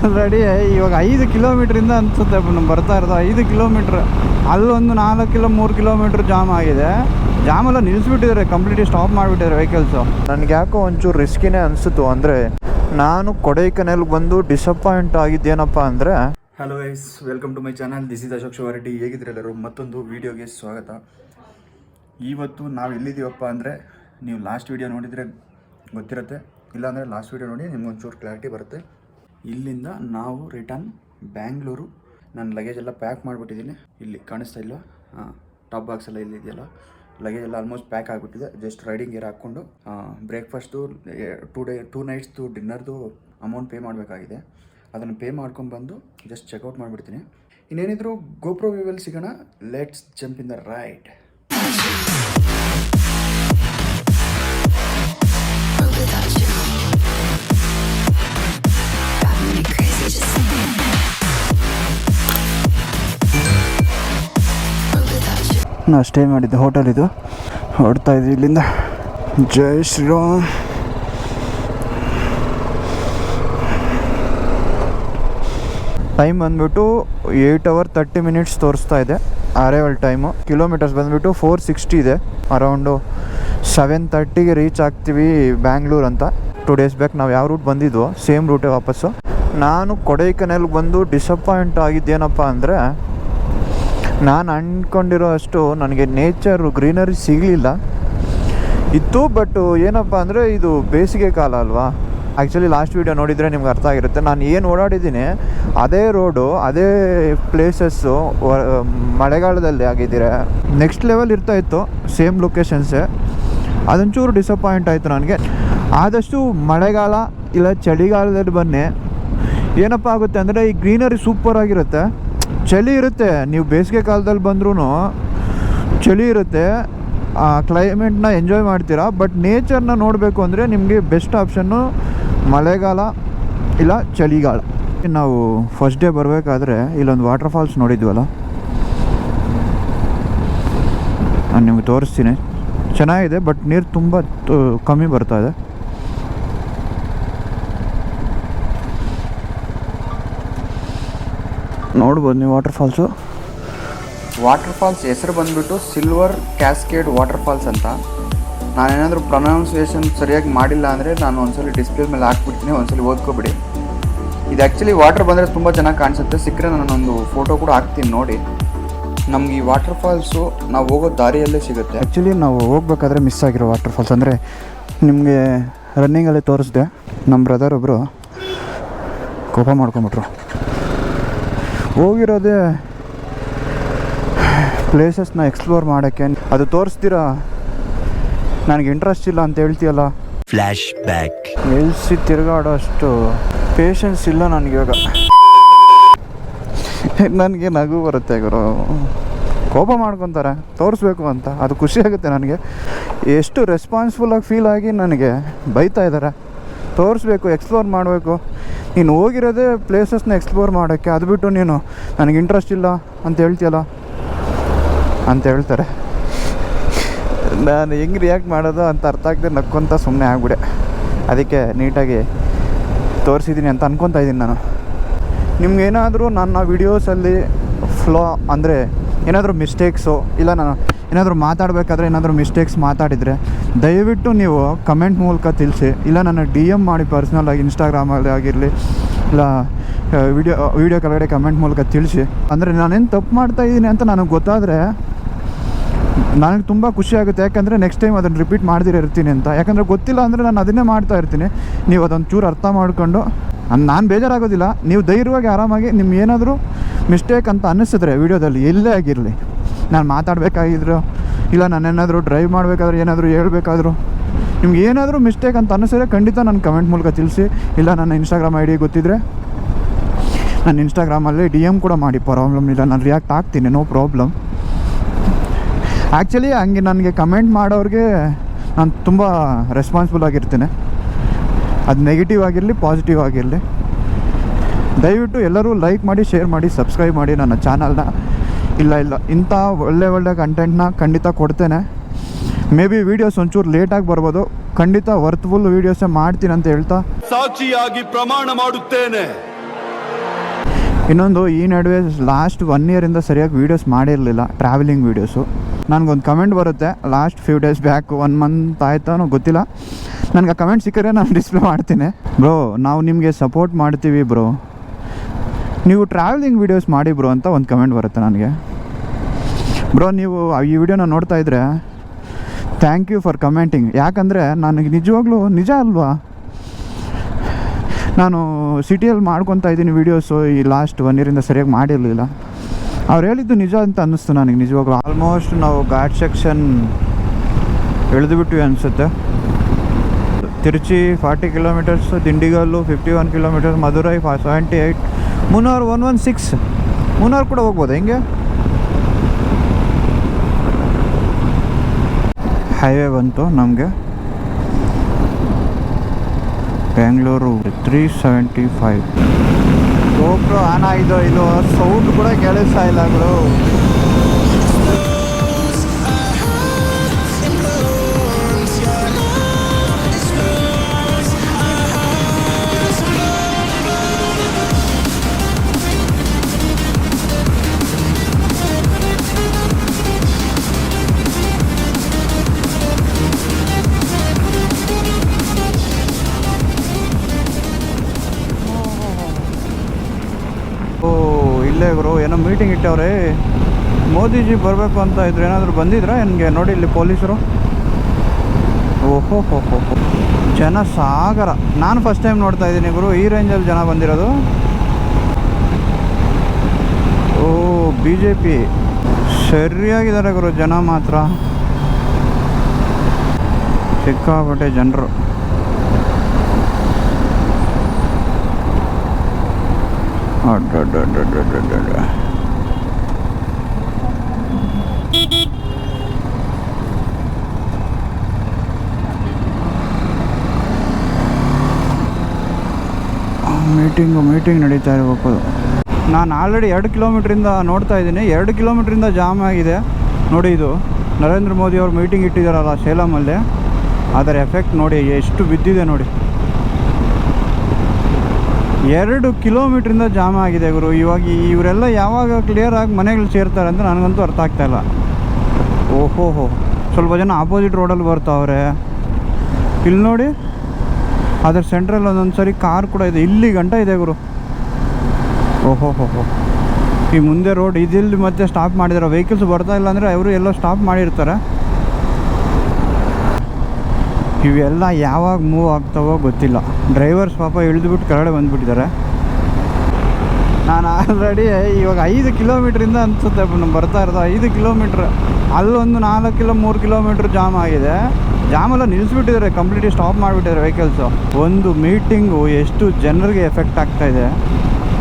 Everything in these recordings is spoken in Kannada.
ಆಲ್ರೆಡಿ ಇವಾಗ 5 ಕಿಲೋಮೀಟ್ರಿಂದ ಅನಿಸುತ್ತೆ ಬರ್ತಾ ಇರೋದು 5 ಕಿಲೋಮೀಟ್ರ್. ಅಲ್ಲೊಂದು 3 ಕಿಲೋಮೀಟ್ರ್ ಜಾಮ್ ಆಗಿದೆ. ಜಾಮೆಲ್ಲ ನಿಲ್ಲಿಸ್ಬಿಟ್ಟಿದ್ದಾರೆ, ಕಂಪ್ಲೀಟ್ಲಿ ಸ್ಟಾಪ್ ಮಾಡಿಬಿಟ್ಟಿದ್ದಾರೆ ವೆಹಿಕಲ್ಸು. ನನಗೆ ಯಾಕೋ ಒಂಚೂರು ರಿಸ್ಕಿನೇ ಅನಿಸಿತು. ಅಂದರೆ ನಾನು ಕೊಡೈಕೆನಾಲ್ಗೆ ಬಂದು ಡಿಸಪಾಯಿಂಟ್ ಆಗಿದ್ದೇನಪ್ಪ ಅಂದರೆ. Hello guys, welcome to my channel. This is Ashok Shivareddy. ಹೇಗಿದ್ರೆ ಎಲ್ಲರೂ ಮತ್ತೊಂದು ವೀಡಿಯೋಗೆ ಸ್ವಾಗತ. ಇವತ್ತು ನಾವು ಎಲ್ಲಿದ್ದೀವಪ್ಪ ಅಂದರೆ, ನೀವು ಲಾಸ್ಟ್ ವೀಡಿಯೋ ನೋಡಿದರೆ ಗೊತ್ತಿರುತ್ತೆ, ಇಲ್ಲಾಂದರೆ ಲಾಸ್ಟ್ ವೀಡಿಯೋ ನೋಡಿ ನಿಮ್ಗೊಂಚೂರು ಕ್ಲಾರಿಟಿ ಬರುತ್ತೆ. ಇಲ್ಲಿಂದ ನಾವು ರಿಟರ್ನ್ ಬ್ಯಾಂಗ್ಳೂರು. ನಾನು ಲಗೇಜ್ ಎಲ್ಲ ಪ್ಯಾಕ್ ಮಾಡಿಬಿಟ್ಟಿದ್ದೀನಿ. ಇಲ್ಲಿ ಕಾಣಿಸ್ತಾ ಇಲ್ಲ, ಟಾಪ್ ಬಾಕ್ಸ್ ಎಲ್ಲ ಇಲ್ಲಿದೆಯಲ್ಲ, ಲಗೇಜ್ ಎಲ್ಲ ಆಲ್ಮೋಸ್ಟ್ ಪ್ಯಾಕ್ ಆಗಿಬಿಟ್ಟಿದೆ. ಜಸ್ಟ್ ರೈಡಿಂಗ್ ಗೇರ್ ಹಾಕ್ಕೊಂಡು ಬ್ರೇಕ್ಫಾಸ್ಟು 2 ನೈಟ್ಸ್ದು ಡಿನ್ನರ್ದು ಅಮೌಂಟ್ ಪೇ ಮಾಡಬೇಕಾಗಿದೆ. ಅದನ್ನು ಪೇ ಮಾಡ್ಕೊಂಡ್ಬಂದು ಜಸ್ಟ್ ಚೆಕ್ಔಟ್ ಮಾಡಿಬಿಡ್ತೀನಿ. ಇನ್ನೇನಿದ್ರು ಗೋಪ್ರೋ ವ್ಯೂವಲ್ಲಿ ಸಿಗೋಣ. Let's jump in the ride. ನಾ ಸ್ಟೇ ಮಾಡಿದ್ದೆ ಹೋಟೆಲ್ ಇದು. ಹೊಡ್ತಾ ಇದ್ವಿ ಇಲ್ಲಿಂದ. ಜೈ ಶ್ರೀರಾಮ್. ಟೈಮ್ ಬಂದುಬಿಟ್ಟು 8 hours 30 minutes ತೋರಿಸ್ತಾ ಇದೆ ಅರೈವಲ್ ಟೈಮು. ಕಿಲೋಮೀಟರ್ಸ್ ಬಂದುಬಿಟ್ಟು 460 ಇದೆ. ಅರೌಂಡು 7:30ಗೆ ರೀಚ್ ಆಗ್ತೀವಿ ಬ್ಯಾಂಗ್ಳೂರು ಅಂತ. 2 days ಬ್ಯಾಕ್ ನಾವು ಯಾವ ರೂಟ್ ಬಂದಿದ್ವೋ ಸೇಮ್ ರೂಟೇ ವಾಪಸ್ಸು. ನಾನು ಕೊಡೈಕೆನಾಲ್ಗೆ ಬಂದು ಡಿಸಪಾಯಿಂಟ್ ಆಗಿದ್ದೇನಪ್ಪ ಅಂದರೆ, ನಾನು ಅಂದ್ಕೊಂಡಿರೋ ಅಷ್ಟು ನನಗೆ ನೇಚರು ಗ್ರೀನರಿ ಸಿಗಲಿಲ್ಲ. ಇತ್ತು, ಬಟ್ ಏನಪ್ಪ ಅಂದರೆ ಇದು ಬೇಸಿಗೆ ಕಾಲ ಅಲ್ವಾ. ಆ್ಯಕ್ಚುಲಿ ಲಾಸ್ಟ್ ವೀಡಿಯೋ ನೋಡಿದರೆ ನಿಮ್ಗೆ ಅರ್ಥ ಆಗಿರುತ್ತೆ. ನಾನು ಏನು ಓಡಾಡಿದ್ದೀನಿ ಅದೇ ರೋಡು, ಅದೇ ಪ್ಲೇಸಸ್ಸು ಮಳೆಗಾಲದಲ್ಲಿ ಆಗಿದ್ದೀರ ನೆಕ್ಸ್ಟ್ ಲೆವೆಲ್ ಇರ್ತಾಯಿತ್ತು, ಸೇಮ್ ಲೊಕೇಶನ್ಸೇ. ಅದೊಂಚೂರು ಡಿಸಪಾಯಿಂಟ್ ಆಯಿತು ನನಗೆ. ಆದಷ್ಟು ಮಳೆಗಾಲ ಇಲ್ಲ ಚಳಿಗಾಲದಲ್ಲಿ ಬನ್ನಿ. ಏನಪ್ಪ ಆಗುತ್ತೆ ಅಂದರೆ ಈ ಗ್ರೀನರಿ ಸೂಪರಾಗಿರುತ್ತೆ. ಚಳಿ ಇರುತ್ತೆ, ನೀವು ಬೇಸಿಗೆ ಕಾಲದಲ್ಲಿ ಬಂದ್ರೂ ಚಳಿ ಇರುತ್ತೆ, ಆ ಕ್ಲೈಮೇಟ್ನ ಎಂಜಾಯ್ ಮಾಡ್ತೀರಾ. ಬಟ್ ನೇಚರ್ನ ನೋಡಬೇಕು ಅಂದರೆ ನಿಮಗೆ ಬೆಸ್ಟ್ ಆಪ್ಷನ್ನು ಮಳೆಗಾಲ ಇಲ್ಲ ಚಳಿಗಾಲ. ನಾವು ಫಸ್ಟ್ ಡೇ ಬರಬೇಕಾದ್ರೆ ಇಲ್ಲೊಂದು ವಾಟರ್ ಫಾಲ್ಸ್ ನೋಡಿದ್ವಲ್ಲ, ನಾನು ನಿಮಗೆ ತೋರಿಸ್ತೀನಿ. ಚೆನ್ನಾಗಿದೆ, ಬಟ್ ನೀರು ತುಂಬ ಕಮ್ಮಿ ಬರ್ತಾ ಇದೆ. ನೋಡ್ಬೋದು ನೀವು ವಾಟರ್ ಫಾಲ್ಸ್ ಹೆಸರು ಬಂದುಬಿಟ್ಟು ಸಿಲ್ವರ್ ಕ್ಯಾಸ್ಕೇಡ್ ವಾಟರ್ ಫಾಲ್ಸ್ ಅಂತ. ನಾನೇನಾದರೂ ಪ್ರೊನೌನ್ಸಿಯೇಷನ್ ಸರಿಯಾಗಿ ಮಾಡಿಲ್ಲ ಅಂದರೆ ನಾನು ಒಂದ್ಸಲ ಡಿಸ್ಪ್ಲೇ ಮೇಲೆ ಹಾಕ್ಬಿಡ್ತೀನಿ, ಒಂದ್ಸಲ ಓದ್ಕೊಬಿಡಿ. ಇದು ಆ್ಯಕ್ಚುಲಿ ವಾಟರ್ ಬಂದರೆ ತುಂಬ ಚೆನ್ನಾಗಿ ಕಾಣಿಸುತ್ತೆ. ಸಿಕ್ಕರೆ ನಾನೊಂದು ಫೋಟೋ ಕೂಡ ಹಾಕ್ತೀನಿ ನೋಡಿ. ನಮ್ಗೆ ಈ ವಾಟರ್ ಫಾಲ್ಸು ನಾವು ಹೋಗೋ ದಾರಿಯಲ್ಲೇ ಸಿಗುತ್ತೆ. ಆ್ಯಕ್ಚುಲಿ ನಾವು ಹೋಗ್ಬೇಕಾದ್ರೆ ಮಿಸ್ ಆಗಿರೋ ವಾಟರ್ ಫಾಲ್ಸ್ ಅಂದರೆ ನಿಮಗೆ ರನ್ನಿಂಗಲ್ಲೇ ತೋರಿಸ್ದೆ. ನಮ್ಮ ಬ್ರದರ್ ಒಬ್ಬರು ಕೋಪ ಮಾಡ್ಕೊಂಬಿಟ್ರು. ಹೋಗಿರೋದೇ ಪ್ಲೇಸಸ್ನ ಎಕ್ಸ್ಪ್ಲೋರ್ ಮಾಡೋಕ್ಕೆ, ಅದು ತೋರಿಸ್ತೀರಾ ನನಗೆ ಇಂಟ್ರೆಸ್ಟ್ ಇಲ್ಲ ಅಂತ ಹೇಳ್ತೀಯಲ್ಲ. Flash back. ನಿಲ್ಲಿಸಿ ತಿರುಗಾಡೋ ಅಷ್ಟು ಪೇಷನ್ಸ್ ಇಲ್ಲ ನನಗಿವಾಗ. ನನಗೆ ನಗು ಬರುತ್ತೆ ಗುರು. ಕೋಪ ಮಾಡ್ಕೊತಾರೆ ತೋರಿಸ್ಬೇಕು ಅಂತ, ಅದು ಖುಷಿ ಆಗುತ್ತೆ ನನಗೆ. ಎಷ್ಟು ರೆಸ್ಪಾನ್ಸಿಬಲಾಗಿ ಫೀಲ್ ಆಗಿ ನನಗೆ ಬೈತಾ ಇದ್ದಾರೆ. ತೋರಿಸ್ಬೇಕು, ಎಕ್ಸ್ಪ್ಲೋರ್ ಮಾಡಬೇಕು. ನೀನು ಹೋಗಿರೋದೇ ಪ್ಲೇಸಸ್ನ ಎಕ್ಸ್ಪ್ಲೋರ್ ಮಾಡೋಕ್ಕೆ, ಅದು ಬಿಟ್ಟು ನೀನು ನನಗೆ ಇಂಟ್ರೆಸ್ಟ್ ಇಲ್ಲ ಅಂತ ಹೇಳ್ತೀಯಲ್ಲ ಅಂತ ಹೇಳ್ತಾರೆ. ನಾನು ಹೆಂಗೆ ರಿಯಾಕ್ಟ್ ಮಾಡೋದು ಅಂತ ಅರ್ಥ ಆಗ್ತದೆ, ನಕ್ಕೊಂತ ಸುಮ್ಮನೆ ಆಗ್ಬಿಡೆ. ಅದಕ್ಕೆ ನೀಟಾಗಿ ತೋರಿಸಿದ್ದೀನಿ ಅಂತ ಅನ್ಕೊತಾ ಇದ್ದೀನಿ ನಾನು. ನಿಮ್ಗೇನಾದರೂ ನನ್ನ ವೀಡಿಯೋಸಲ್ಲಿ ಫ್ಲೋ ಅಂದರೆ ಏನಾದರೂ ಮಿಸ್ಟೇಕ್ಸು, ಇಲ್ಲ ನಾನು ಏನಾದರೂ ಮಾತಾಡಬೇಕಾದ್ರೆ ಏನಾದರೂ ಮಿಸ್ಟೇಕ್ಸ್ ಮಾತಾಡಿದರೆ ದಯವಿಟ್ಟು ನೀವು ಕಮೆಂಟ್ ಮೂಲಕ ತಿಳಿಸಿ, ಇಲ್ಲ ನನ್ನ DM ಮಾಡಿ ಪರ್ಸ್ನಲಾಗಿ ಇನ್ಸ್ಟಾಗ್ರಾಮಲ್ಲಿ ಆಗಿರಲಿ, ಇಲ್ಲ ವಿಡಿಯೋ ಕೆಳಗಡೆ ಕಮೆಂಟ್ ಮೂಲಕ ತಿಳಿಸಿ. ಅಂದರೆ ನಾನೇನು ತಪ್ಪು ಮಾಡ್ತಾಯಿದ್ದೀನಿ ಅಂತ ನನಗೆ ಗೊತ್ತಾದರೆ ನನಗೆ ತುಂಬ ಖುಷಿ ಆಗುತ್ತೆ. ಯಾಕಂದರೆ ನೆಕ್ಸ್ಟ್ ಟೈಮ್ ಅದನ್ನು ರಿಪೀಟ್ ಮಾಡ್ದಿರ ಇರ್ತೀನಿ ಅಂತ. ಯಾಕಂದರೆ ಗೊತ್ತಿಲ್ಲ ಅಂದರೆ ನಾನು ಅದನ್ನೇ ಮಾಡ್ತಾ ಇರ್ತೀನಿ. ನೀವು ಅದೊಂದು ಚೂರು ಅರ್ಥ ಮಾಡಿಕೊಂಡು ನಾನು ಬೇಜಾರಾಗೋದಿಲ್ಲ. ನೀವು ಧೈರ್ಯವಾಗಿ ಆರಾಮಾಗಿ ನಿಮ್ಗೆ ಏನಾದರೂ ಮಿಸ್ಟೇಕ್ ಅಂತ ಅನ್ನಿಸಿದ್ರೆ ವೀಡಿಯೋದಲ್ಲಿ ಎಲ್ಲೇ ಆಗಿರಲಿ, ನಾನು ಮಾತಾಡಬೇಕಾಗಿದ್ರು ಇಲ್ಲ ನಾನೇನಾದರೂ ಡ್ರೈವ್ ಮಾಡಬೇಕಾದ್ರೆ ಏನಾದರೂ ಹೇಳ್ಬೇಕಾದ್ರು ನಿಮ್ಗೆ ಏನಾದರೂ ಮಿಸ್ಟೇಕ್ ಅಂತ ಅನ್ನಿಸಿದ್ರೆ ಖಂಡಿತ ನನ್ನ ಕಮೆಂಟ್ ಮೂಲಕ ತಿಳಿಸಿ. ಇಲ್ಲ ನನ್ನ ಇನ್ಸ್ಟಾಗ್ರಾಮ್ ID ಗೊತ್ತಿದ್ದರೆ ನನ್ನ ಇನ್ಸ್ಟಾಗ್ರಾಮಲ್ಲಿ DM ಕೂಡ ಮಾಡಿ, ಪ್ರಾಬ್ಲಮ್ ಇಲ್ಲ, ನಾನು ರಿಯಾಕ್ಟ್ ಆಗ್ತೀನಿ, ನೋ ಪ್ರಾಬ್ಲಮ್. ಆ್ಯಕ್ಚುಲಿ ಹಂಗೆ ನನಗೆ ಕಮೆಂಟ್ ಮಾಡೋರಿಗೆ ನಾನು ತುಂಬ ರೆಸ್ಪಾನ್ಸಿಬಲ್ ಆಗಿರ್ತೀನಿ. ಅದು ನೆಗೆಟಿವ್ ಆಗಿರಲಿ ಪಾಸಿಟಿವ್ ಆಗಿರಲಿ. ದಯವಿಟ್ಟು ಎಲ್ಲರೂ ಲೈಕ್ ಮಾಡಿ, ಶೇರ್ ಮಾಡಿ, ಸಬ್ಸ್ಕ್ರೈಬ್ ಮಾಡಿ ನನ್ನ ಚಾನಲ್ನ. ಇಲ್ಲ ಇಂಥ ಒಳ್ಳೆ ಕಂಟೆಂಟ್ನ ಖಂಡಿತ ಕೊಡ್ತೇನೆ. ಮೇ ಬಿ ವೀಡಿಯೋಸ್ ಒಂಚೂರು ಲೇಟಾಗಿ ಬರ್ಬೋದು, ಖಂಡಿತ ವರ್ತ್ಫುಲ್ ವೀಡಿಯೋಸೇ ಮಾಡ್ತೀನಿ ಅಂತ ಹೇಳ್ತಾ ಸಾಕ್ಷಿಯಾಗಿ ಪ್ರಮಾಣ ಮಾಡುತ್ತೇನೆ. ಇನ್ನೊಂದು ಈ ನಡುವೆ ಲಾಸ್ಟ್ 1 ಇಯರಿಂದ ಸರಿಯಾಗಿ ವೀಡಿಯೋಸ್ ಮಾಡಿರಲಿಲ್ಲ, ಟ್ರಾವೆಲಿಂಗ್ ವೀಡಿಯೋಸು. ನನಗೊಂದು ಕಮೆಂಟ್ ಬರುತ್ತೆ last few days back, 1 month ಆಯ್ತಾನೋ ಗೊತ್ತಿಲ್ಲ. ನನಗೆ ಆ ಕಮೆಂಟ್ ಸಿಕ್ಕರೆ ನಾನು ಡಿಸ್ಪ್ಲೇ ಮಾಡ್ತೀನಿ. ಬ್ರೋ ನಾವು ನಿಮಗೆ ಸಪೋರ್ಟ್ ಮಾಡ್ತೀವಿ ಬ್ರೋ, ನೀವು ಟ್ರಾವೆಲಿಂಗ್ ವೀಡಿಯೋಸ್ ಮಾಡಿ ಬ್ರೋ ಅಂತ ಒಂದು ಕಮೆಂಟ್ ಬರುತ್ತೆ ನನಗೆ. ಬ್ರೋ ನೀವು ಈ ವಿಡಿಯೋನ ನೋಡ್ತಾ ಇದ್ದರೆ ಥ್ಯಾಂಕ್ ಯು ಫಾರ್ ಕಮೆಂಟಿಂಗ್. ಯಾಕಂದರೆ ನನಗೆ ನಿಜವಾಗ್ಲೂ ನಿಜ ಅಲ್ವಾ, ನಾನು ಸಿಟಿಯಲ್ಲಿ ಮಾಡ್ಕೊತಾ ಇದ್ದೀನಿ ವೀಡಿಯೋಸು, ಈ ಲಾಸ್ಟ್ 1 ಇಯರಿಂದ ಸರಿಯಾಗಿ ಮಾಡಿರಲಿಲ್ಲ. ಅವ್ರು ಹೇಳಿದ್ದು ನಿಜ ಅಂತ ಅನ್ನಿಸ್ತು ನನಗೆ ನಿಜವಾಗ್ಲೂ. ಆಲ್ಮೋಸ್ಟ್ ನಾವು ಘಾಟ್ ಸೆಕ್ಷನ್ ಇಳಿದುಬಿಟ್ವಿ ಅನಿಸುತ್ತೆ. ತಿರುಚಿ 40 ಕಿಲೋಮೀಟರ್ಸ್, ದಿಂಡಿಗಲ್ಲು 51 ಕಿಲೋಮೀಟರ್ಸ್, ಮಧುರೈ 78, ಮುನ್ನೂರು 116. ಮುನ್ನೂರು ಕೂಡ ಹೋಗ್ಬೋದು ಹೆಂಗೆ. ಹೈವೇ ಬಂತು ನಮಗೆ, ಬೆಂಗಳೂರು 375. ಗೋಪ್ರೋ ಆನ್ ಆಯಿತು, ಇದು ಸೌಂಡ್ ಕೂಡ ಕೇಳಿಸ್ತಾ ಇಲ್ಲ ಬ್ರೋ. ಇಲ್ಲೇ ಗುರು ಏನೋ ಮೀಟಿಂಗ್ ಇಟ್ಟವ್ರೆ, ಮೋದಿಜಿ ಬರಬೇಕು ಅಂತ ಇದ್ರು. ಏನಾದರೂ ಬಂದಿದ್ರಾ ನನಗೆ ನೋಡಿ ಇಲ್ಲಿ ಪೊಲೀಸರು. ಓಹೋ ಹೋ ಹೋ ಹೋ, ಜನ ಸಾಗರ. ನಾನು ಫಸ್ಟ್ ಟೈಮ್ ನೋಡ್ತಾ ಇದ್ದೀನಿ ಗುರು ಈ ರೇಂಜಲ್ಲಿ ಜನ ಬಂದಿರೋದು. ಓ BJP ಸರಿಯಾಗಿದ್ದಾರೆ ಗುರು, ಜನ ಮಾತ್ರ ಸಿಕ್ಕಾಪಟ್ಟೆ ಜನರು. ಮೀಟಿಂಗ್ ನಡೀತಾ ಇರಬೇಕು. ನಾನು ಆಲ್ರೆಡಿ 2 ಕಿಲೋಮೀಟ್ರಿಂದ ನೋಡ್ತಾ ಇದ್ದೀನಿ, 2 ಕಿಲೋಮೀಟ್ರಿಂದ ಜಾಮ್ ಆಗಿದೆ ನೋಡಿ. ಇದು ನರೇಂದ್ರ ಮೋದಿ ಅವರು ಮೀಟಿಂಗ್ ಇಟ್ಟಿದ್ದಾರಲ್ಲ ಸೇಲಮಲ್ಲಿ, ಅದರ ಎಫೆಕ್ಟ್ ನೋಡಿ ಎಷ್ಟು ಬಿದ್ದಿದೆ ನೋಡಿ. 2 ಕಿಲೋಮೀಟ್ರಿಂದ ಜಾಮ್ ಆಗಿದೆ ಗುರು. ಇವಾಗ ಇವರೆಲ್ಲ ಯಾವಾಗ ಕ್ಲಿಯರಾಗಿ ಮನೆಗಳು ಸೇರ್ತಾರೆ ಅಂತ ನನಗಂತೂ ಅರ್ಥ ಆಗ್ತಾಯಿಲ್ಲ. ಓಹೋ ಸ್ವಲ್ಪ ಜನ ಆಪೋಸಿಟ್ ರೋಡಲ್ಲಿ ಬರ್ತಾವ್ರೆ. ಇಲ್ಲಿ ನೋಡಿ ಅದರ ಸೆಂಟ್ರಲ್ಲಿ ಒಂದೊಂದು ಸರಿ ಕಾರ್ ಕೂಡ ಇದೆ, ಇಲ್ಲಿ ಗಂಟ ಇದೆ ಗುರು. ಓಹೋ ಈ ಮುಂದೆ ರೋಡ್ ಇದಿಲ್ಲಿ ಮತ್ತೆ ಸ್ಟಾಪ್ ಮಾಡಿದ್ದಾರೆ. ವೆಹಿಕಲ್ಸ್ ಬರ್ತಾ ಇಲ್ಲ ಅಂದರೆ ಅವರು ಎಲ್ಲೋ ಸ್ಟಾಪ್ ಮಾಡಿರ್ತಾರೆ. ಇವೆಲ್ಲ ಯಾವಾಗ ಮೂವ್ ಆಗ್ತಾವೋ ಗೊತ್ತಿಲ್ಲ. ಡ್ರೈವರ್ಸ್ ಪಾಪ ಇಳಿದುಬಿಟ್ಟು ಕೆಳಗಡೆ ಬಂದುಬಿಟ್ಟಿದ್ದಾರೆ. ನಾನು ಆಲ್ರೆಡಿ ಇವಾಗ 5 ಕಿಲೋಮೀಟ್ರಿಂದ ಅನಿಸುತ್ತೆ ಬರ್ತಾ ಇರೋದು. 5 ಕಿಲೋಮೀಟ್ರ್ ಅಲ್ಲೊಂದು 3 ಕಿಲೋಮೀಟ್ರ್ ಜಾಮ್ ಆಗಿದೆ. ಜಾಮೆಲ್ಲ ನಿಲ್ಲಿಸ್ಬಿಟ್ಟಿದ್ದಾರೆ, ಕಂಪ್ಲೀಟ್ಲಿ ಸ್ಟಾಪ್ ಮಾಡಿಬಿಟ್ಟಿದ್ದಾರೆ ವೆಹಿಕಲ್ಸು. ಒಂದು ಮೀಟಿಂಗು ಎಷ್ಟು ಜನರಿಗೆ ಎಫೆಕ್ಟ್ ಆಗ್ತಾಯಿದೆ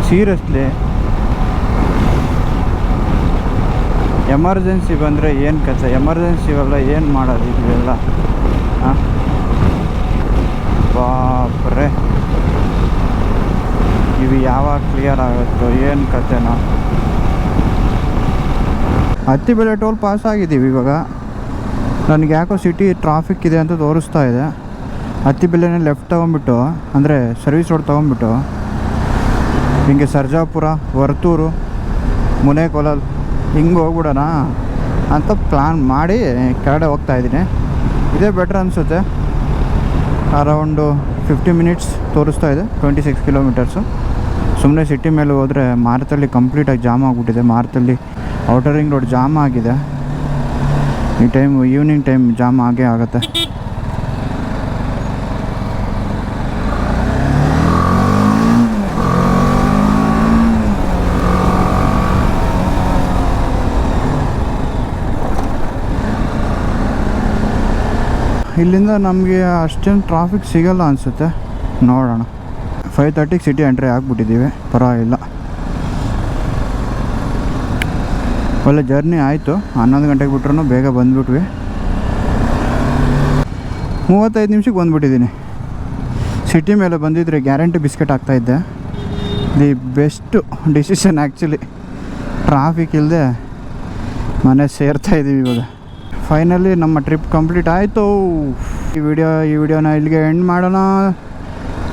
ಸೀರಿಯಸ್ಲಿ. ಎಮರ್ಜೆನ್ಸಿ ಬಂದರೆ ಏನು ಕಥೆ, ಎಮರ್ಜೆನ್ಸಿ ಇವೆಲ್ಲ ಏನು ಮಾಡೋದು ಇವೆಲ್ಲ. ಹಾಂ ಬಾಪ್ರೆ, ಇವು ಯಾವಾಗ ಕ್ಲಿಯರ್ ಆಗುತ್ತೋ ಏನು ಕಥೆನೋ. ಹತ್ತಿಬೆಲೆ ಟೋಲ್ ಪಾಸ್ ಆಗಿದ್ದೀವಿ ಇವಾಗ. ನನಗೆ ಯಾಕೋ ಸಿಟಿ ಟ್ರಾಫಿಕ್ ಇದೆ ಅಂತ ತೋರಿಸ್ತಾ ಇದೆ. ಹತ್ತಿಬೆಲೆನೇ ಲೆಫ್ಟ್ ತೊಗೊಂಬಿಟ್ಟು, ಅಂದರೆ ಸರ್ವಿಸ್ ರೋಡ್ ತೊಗೊಂಬಿಟ್ಟು ಹಿಂಗೆ ಸರ್ಜಾಪುರ, ವರ್ತೂರು, ಮುನೇಕೊಲಲ್ ಹಿಂಗೆ ಹೋಗ್ಬಿಡೋಣ ಅಂತ ಪ್ಲ್ಯಾನ್ ಮಾಡಿ ಕೆಳಗಡೆ ಹೋಗ್ತಾಯಿದ್ದೀನಿ. ಇದೇ ಬೆಟ್ರ್ ಅನಿಸುತ್ತೆ. ಅರೌಂಡು 50 ಮಿನಿಟ್ಸ್ ತೋರಿಸ್ತಾ ಇದೆ, 26 ಕಿಲೋಮೀಟರ್ಸು. ಸುಮ್ಮನೆ ಸಿಟಿ ಮೇಲೆ ಹೋದರೆ ಮಾರುತಳ್ಳಿ ಕಂಪ್ಲೀಟಾಗಿ ಜಾಮ್ ಆಗಿಬಿಟ್ಟಿದೆ. ಮಾರುತಳ್ಳಿ ಔಟರ್ ರಿಂಗ್ ರೋಡ್ ಜಾಮ್ ಆಗಿದೆ. ಈ ಈವ್ನಿಂಗ್ ಟೈಮ್ ಜಾಮ್ ಆಗೇ ಆಗುತ್ತೆ. ಇಲ್ಲಿಂದ ನಮಗೆ ಅಷ್ಟೇನು ಟ್ರಾಫಿಕ್ ಸಿಗಲ್ಲ ಅನಿಸುತ್ತೆ, ನೋಡೋಣ. 5:30ಗೆ ಸಿಟಿ ಎಂಟ್ರಿ ಆಗಿಬಿಟ್ಟಿದ್ದೀವಿ, ಪರವಾಗಿಲ್ಲ. ಒಳ್ಳೆ ಜರ್ನಿ ಆಯಿತು. 11 ಗಂಟೆಗೆ ಬಿಟ್ರೂ ಬೇಗ ಬಂದುಬಿಟ್ವಿ. 35 ನಿಮಿಷಕ್ಕೆ ಬಂದುಬಿಟ್ಟಿದ್ದೀನಿ. ಸಿಟಿ ಮೇಲೆ ಬಂದಿದ್ದರೆ ಗ್ಯಾರಂಟಿ ಬಿಸ್ಕೆಟ್ ಆಗ್ತಾಯಿದ್ದೆ. The best decision actually. Traffic ಇಲ್ಲದೆ ಮನೆ ಸೇರ್ತಾಯಿದ್ದೀವಿ ಇವಾಗ. ಫೈನಲಿ ನಮ್ಮ ಟ್ರಿಪ್ ಕಂಪ್ಲೀಟ್ ಆಯಿತು. ಈ ವಿಡಿಯೋನ ಇಲ್ಲಿಗೆ ಎಂಡ್ ಮಾಡೋಣ.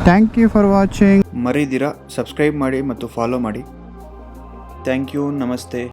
Thank you for watching. ಮರಿದಿರ ಸಬ್ಸ್ಕ್ರೈಬ್ ಮಾಡಿ ಮತ್ತು ಫಾಲೋ ಮಾಡಿ. ಥ್ಯಾಂಕ್ ಯು, ನಮಸ್ತೆ.